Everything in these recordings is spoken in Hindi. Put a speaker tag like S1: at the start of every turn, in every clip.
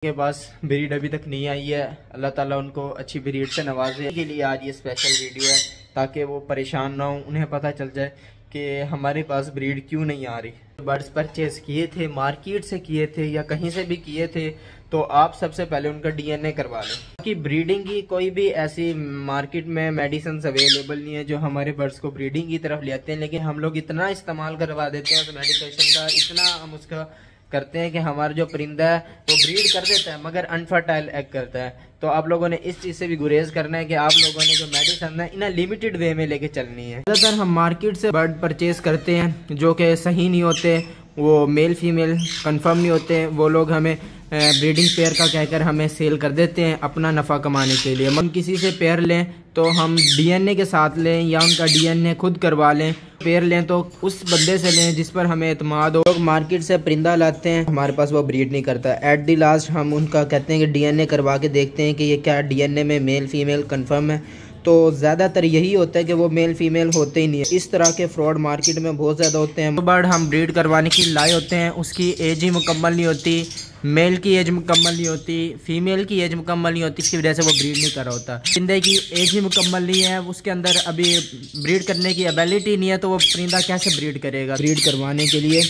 S1: के पास ब्रीड अभी तक नहीं आई है। अल्लाह ताला उनको अच्छी ब्रीड से नवाजे के लिए आज ये स्पेशल वीडियो है ताकि वो परेशान ना हो, उन्हें पता चल जाए कि हमारे पास ब्रीड क्यों नहीं आ रही। बर्ड्स परचेज किए थे, मार्केट से किए थे या कहीं से भी किए थे, तो आप सबसे पहले उनका डीएनए करवा लें कि ब्रीडिंग की कोई भी ऐसी मार्केट में मेडिसिन अवेलेबल नहीं है जो हमारे बर्ड्स को ब्रीडिंग की तरफ ले आते हैं। लेकिन हम लोग इतना इस्तेमाल करवा देते हैं उस मेडिकेशन का, इतना हम उसका करते हैं कि हमारा जो परिंदा है वो ब्रीड कर देता है मगर अनफर्टाइल एग करता है। तो आप लोगों ने इस चीज़ से भी गुरेज करना है कि आप लोगों ने जो मेडिसिन है इन्हें लिमिटेड वे में लेके चलनी है। ज़्यादातर हम मार्केट से बर्ड परचेज करते हैं जो कि सही नहीं होते, वो मेल फीमेल कंफर्म नहीं होते। वो लोग हमें ब्रीडिंग पेयर का कहकर हमें सेल कर देते हैं अपना नफ़ा कमाने के लिए। हम किसी से पेयर लें तो हम डीएनए के साथ लें या उनका डीएनए खुद करवा लें। पेयर लें तो उस बंदे से लें जिस पर हमें एतमाद हो। लोग मार्केट से परिंदा लाते हैं, हमारे पास वो ब्रीड नहीं करता। एट दी लास्ट हम उनका कहते हैं कि डीएनए करवा के देखते हैं कि ये क्या डीएनए में मेल फीमेल कंफर्म है, तो ज़्यादातर यही होता है कि वो मेल फीमेल होते ही नहीं है। इस तरह के फ्रॉड मार्केट में बहुत ज़्यादा होते हैं। बर्ड हम ब्रीड करवाने की लाए होते हैं, उसकी एज ही मुकम्मल नहीं होती, मेल की एज मुकम्मल नहीं होती, फीमेल की एज मुकम्मल नहीं होती, इसकी वजह से वो ब्रीड नहीं कर रहा होता। परिंदे की एज ही मुकम्मल नहीं है, उसके अंदर अभी ब्रीड करने की एबिलिटी नहीं है, तो वो परिंदा कैसे ब्रीड करेगा। ब्रीड करवाने के लिए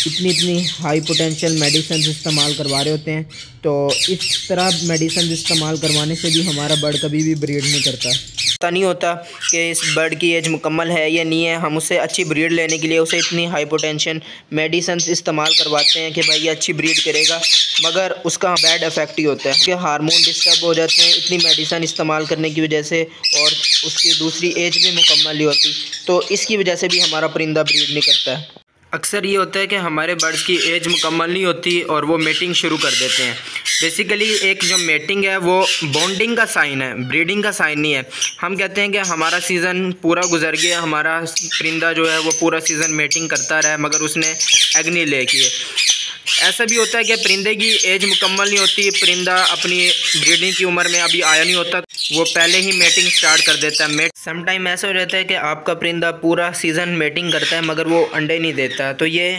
S1: इतनी हाई पोटेंशियल मेडिसिन इस्तेमाल करवा रहे होते हैं, तो इस तरह मेडिसिन इस्तेमाल करवाने से भी हमारा बर्ड कभी भी ब्रीड नहीं करता। पता नहीं होता कि इस बर्ड की एज मुकम्मल है या नहीं है। हम उससे अच्छी ब्रीड लेने के लिए उसे इतनी हाई पोटेंशियल मेडिसिन इस्तेमाल करवाते हैं कि भाई ये अच्छी ब्रीड करेगा, मगर उसका बैड इफेक्ट ही होता है कि हार्मोन डिस्टर्ब हो जाते हैं इतनी मेडिसिन इस्तेमाल करने की वजह से, और उसकी दूसरी एज भी मुकम्मल नहीं होती, तो इसकी वजह से भी हमारा परिंदा ब्रीड नहीं करता है। अक्सर ये होता है कि हमारे बर्ड्स की एज मुकम्मल नहीं होती और वो मेटिंग शुरू कर देते हैं। बेसिकली एक जो मेटिंग है वो बॉन्डिंग का साइन है, ब्रीडिंग का साइन नहीं है। हम कहते हैं कि हमारा सीज़न पूरा गुजर गया, हमारा परिंदा जो है वो पूरा सीज़न मेटिंग करता रहा मगर उसने एग नहीं ले किए। ऐसा भी होता है कि परिंदे की एज मुकम्मल नहीं होती, परिंदा अपनी ब्रीडिंग की उम्र में अभी आया नहीं होता, वो पहले ही मेटिंग स्टार्ट कर देता है। समटाइम ऐसा हो जाता है कि आपका परिंदा पूरा सीज़न मेटिंग करता है मगर वो अंडे नहीं देता, तो ये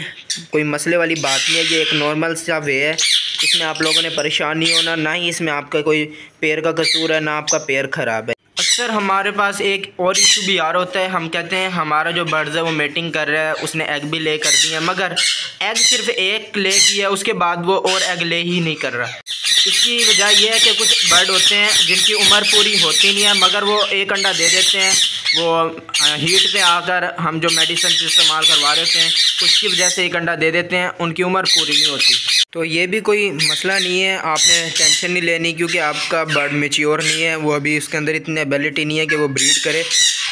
S1: कोई मसले वाली बात नहीं है, ये एक नॉर्मल सा वे है। इसमें आप लोगों ने परेशान नहीं होना, ना ही इसमें आपका कोई पेयर का कसूर है, ना आपका पेयर ख़राब है। अक्सर हमारे पास एक और इशू भी आ रहा होता है, हम कहते हैं हमारा जो बर्ड है वो मेटिंग कर रहा है, उसने एग भी ले कर दिए मगर एग सिर्फ एक ले किया, उसके बाद वो और एग ले ही नहीं कर रहा। इसकी वजह यह है कि कुछ बर्ड होते हैं जिनकी उम्र पूरी होती नहीं है मगर वो एक अंडा दे देते हैं। वो हीट पे आकर हम जो मेडिसिन इस्तेमाल करवा रहे हैं उसकी वजह से एक अंडा दे देते हैं, उनकी उम्र पूरी नहीं होती। तो ये भी कोई मसला नहीं है, आपने टेंशन नहीं लेनी क्योंकि आपका बर्ड मैच्योर नहीं है, वो अभी उसके अंदर इतनी एबिलिटी नहीं है कि वो ब्रीड करे।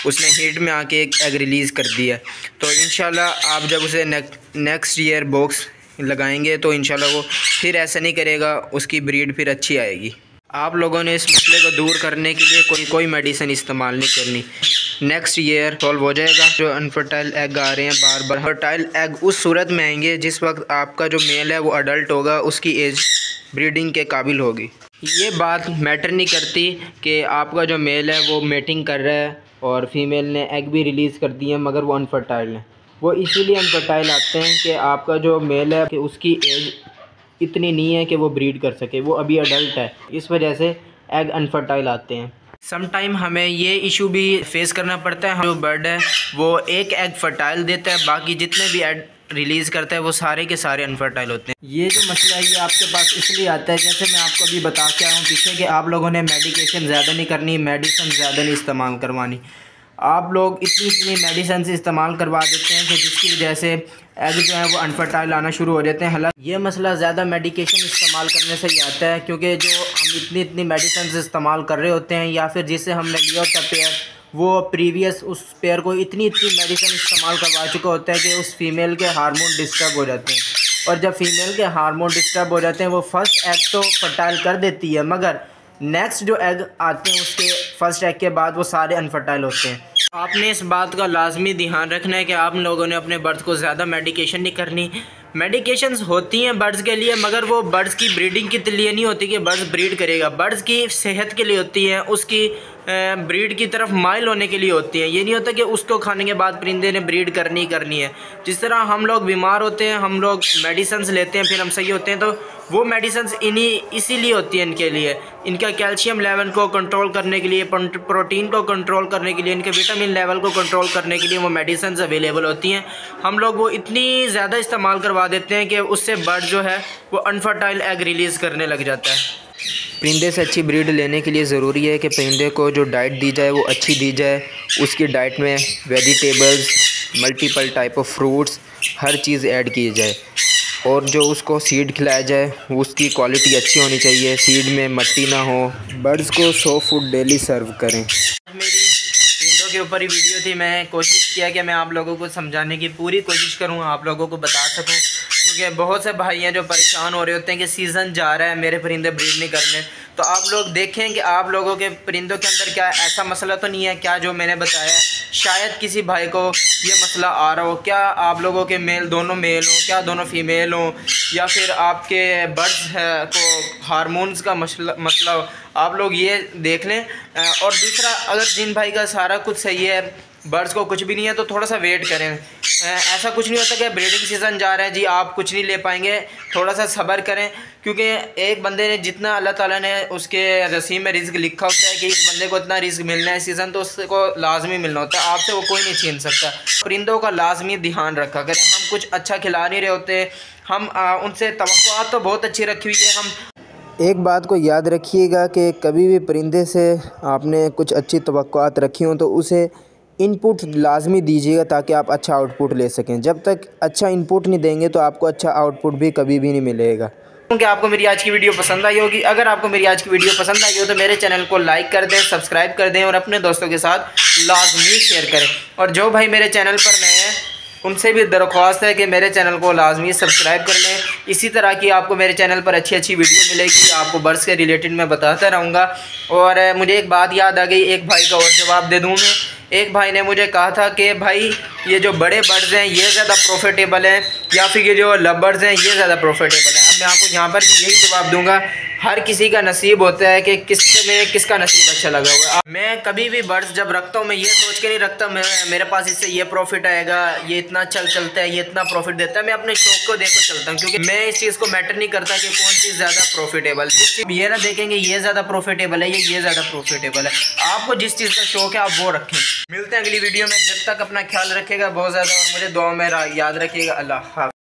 S1: उसने हीट में आके एक एग रिलीज़ कर दिया, तो इंशाल्लाह आप जब उसे नेक्स्ट ईयर बॉक्स लगाएंगे तो इंशाल्लाह वो फिर ऐसा नहीं करेगा, उसकी ब्रीड फिर अच्छी आएगी। आप लोगों ने इस मसले को दूर करने के लिए कोई मेडिसिन इस्तेमाल नहीं करनी, नेक्स्ट ईयर सॉल्व हो जाएगा। जो अनफर्टाइल एग आ रहे हैं बार बार, फर्टाइल एग उस सूरत में आएंगे जिस वक्त आपका जो मेल है वो अडल्ट होगा, उसकी एज ब्रीडिंग के काबिल होगी। ये बात मैटर नहीं करती कि आपका जो मेल है वो मेटिंग कर रहा है और फीमेल ने एग भी रिलीज़ कर दिए मगर वो अनफर्टाइल है। वो इसीलिए अनफर्टाइल आते हैं कि आपका जो मेल है कि उसकी एज इतनी नहीं है कि वो ब्रीड कर सके, वो अभी अडल्ट है, इस वजह से एग अनफर्टाइल आते हैं। सम टाइम हमें ये इशू भी फेस करना पड़ता है, जो बर्ड है वो एक एग फर्टाइल देता है, बाकी जितने भी एग रिलीज़ करता है वो सारे के सारे अनफर्टाइल होते हैं। ये जो मसला है ये आपके पास इसलिए आता है, जैसे मैं आपको अभी बता के आया हूँ पीछे, कि आप लोगों ने मेडिकेशन ज़्यादा नहीं करनी, मेडिसिन ज़्यादा नहीं इस्तेमाल करवानी। आप लोग इतनी मेडिसिन से इस्तेमाल करवा देते हैं कि जिसकी वजह से एग जो है वो अनफर्टाइल आना शुरू हो जाते हैं। हालांकि ये मसला ज़्यादा मेडिकेशन इस्तेमाल करने से ही आता है, क्योंकि जो हम इतनी मेडिसिन इस्तेमाल कर रहे होते हैं या फिर जिससे हमने लिया होता पेयर, वो प्रीवियस उस पेयर को इतनी मेडिसिन इस्तेमाल करवा चुका होता है कि उस फीमेल के हार्मोन डिस्टर्ब हो जाते हैं, और जब फीमेल के हार्मोन डिस्टर्ब हो जाते हैं वो फर्स्ट एग तो फर्टाइल कर देती है मगर नेक्स्ट जो एग आते हैं उसके फर्स्ट एग के बाद वो सारे अनफर्टाइल होते हैं। आपने इस बात का लाजमी ध्यान रखना है कि आप लोगों ने अपने बर्ड्स को ज़्यादा मेडिकेशन नहीं करनी। मेडिकेशंस होती हैं बर्ड्स के लिए मगर वो बर्ड्स की ब्रीडिंग के लिए नहीं होती कि बर्ड्स ब्रीड करेगा, बर्ड्स की सेहत के लिए होती हैं, उसकी ब्रीड की तरफ माइल होने के लिए होती हैं। ये नहीं होता कि उसको खाने के बाद परिंदे ने ब्रीड करनी है। जिस तरह हम लोग बीमार होते हैं, हम लोग मेडिसिन्स लेते हैं, फिर हम सही होते हैं, तो वो मेडिसिन्स इसीलिए होती है इनके लिए, इनका कैल्शियम लेवल को कंट्रोल करने के लिए, प्रोटीन को कंट्रोल करने के लिए, इनके विटामिन लेवल को कंट्रोल करने के लिए वो मेडिसिन्स अवेलेबल होती हैं। हम लोग वो इतनी ज़्यादा इस्तेमाल करवा देते हैं कि उससे बर्ड जो है वो अनफर्टाइल एग रिलीज़ करने लग जाता है। परिंदे से अच्छी ब्रीड लेने के लिए ज़रूरी है कि परिंदे को जो डाइट दी जाए वो अच्छी दी जाए। उसकी डाइट में vegetables, multiple type of fruits, her cheese add की जाए, और जो उसको सीड खिलाया जाए उसकी क्वालिटी अच्छी होनी चाहिए, सीड में मट्टी ना हो। बर्ड्स को 100 फूड डेली सर्व करें। मेरी परिंदों के ऊपर ही वीडियो थी, मैं कोशिश किया कि मैं आप लोगों को समझाने की पूरी कोशिश करूँ, आप लोगों को बता सकूँ, क्योंकि बहुत से भाई हैं जो परेशान हो रहे होते हैं कि सीज़न जा रहा है, मेरे परिंदे ब्रीड नहीं करने। तो आप लोग देखें कि आप लोगों के परिंदों के अंदर क्या ऐसा मसला तो नहीं है क्या जो मैंने बताया है। शायद किसी भाई को ये मसला आ रहा हो, क्या आप लोगों के मेल दोनों मेल हों, क्या दोनों फीमेल हों, या फिर आपके बर्ड्स को हार्मोन्स का मसला हो, आप लोग ये देख लें। और दूसरा, अगर जिन भाई का सारा कुछ सही है, बर्ड्स को कुछ भी नहीं है, तो थोड़ा सा वेट करें। ऐसा कुछ नहीं होता कि ब्रीडिंग सीज़न जा रहा है जी आप कुछ नहीं ले पाएंगे, थोड़ा सा सब्र करें, क्योंकि एक बंदे ने जितना अल्लाह ताला ने उसके नसीब में रिज़्क लिखा होता है कि इस बंदे को इतना रिज़्क मिलना है सीज़न, तो उसको लाजमी मिलना होता है, आपसे वो कोई नहीं छीन सकता। परिंदों का लाजमी ध्यान रखा करें। हम कुछ अच्छा खिला नहीं रहे होते, हम उनसे तवक्कुआत तो बहुत अच्छी रखी हुई है। हम
S2: एक बात को याद रखिएगा कि कभी भी परिंदे से आपने कुछ अच्छी तवक्कुआत रखी हों तो उसे इनपुट लाजमी दीजिएगा ताकि आप अच्छा आउटपुट ले सकें। जब तक अच्छा इनपुट नहीं देंगे तो आपको अच्छा आउटपुट भी कभी भी नहीं मिलेगा।
S1: क्योंकि आपको मेरी आज की वीडियो पसंद आई होगी। अगर आपको मेरी आज की वीडियो पसंद आई हो तो मेरे चैनल को लाइक कर दें, सब्सक्राइब कर दें और अपने दोस्तों के साथ लाजमी शेयर करें। और जो भाई मेरे चैनल पर नए हैं उनसे भी दरख्वास्त है कि मेरे चैनल को लाजमी सब्सक्राइब कर लें। इसी तरह की आपको मेरे चैनल पर अच्छी अच्छी वीडियो मिलेगी, आपको बर्ड्स के रिलेटेड मैं बताता रहूँगा। और मुझे एक बात याद आ गई, एक भाई का और जवाब दे दूँ मैं। एक भाई ने मुझे कहा था कि भाई ये जो बड़े बर्ड्स हैं ये ज़्यादा प्रॉफिटेबल हैं या फिर ये जो लव बर्ड्स हैं ये ज़्यादा प्रॉफिटेबल हैं। अब मैं आपको यहाँ पर भी यही जवाब दूंगा, हर किसी का नसीब होता है कि किसका नसीब अच्छा लगा हुआ है। मैं कभी भी बर्ड्स जब रखता हूँ मैं ये सोच के नहीं रखता मेरे पास इससे ये प्रॉफिट आएगा, ये इतना चलता है, ये इतना प्रॉफिट देता है। मैं अपने शौक को देखो चलता हूँ, क्योंकि मैं इस चीज़ को मैटर नहीं करता कि कौन चीज़ ज़्यादा प्रॉफिटेबल। ये ना देखेंगे ये ज़्यादा प्रॉफिटेबल है, ये ज़्यादा प्रॉफिटेबल है। आपको जिस चीज़ का शौक है आप वो रखें। मिलते हैं अगली वीडियो में, जब तक अपना ख्याल रखेगा बहुत ज़्यादा, और मुझे दुआ में याद रखिएगा। अल्लाह हाफ़िज़।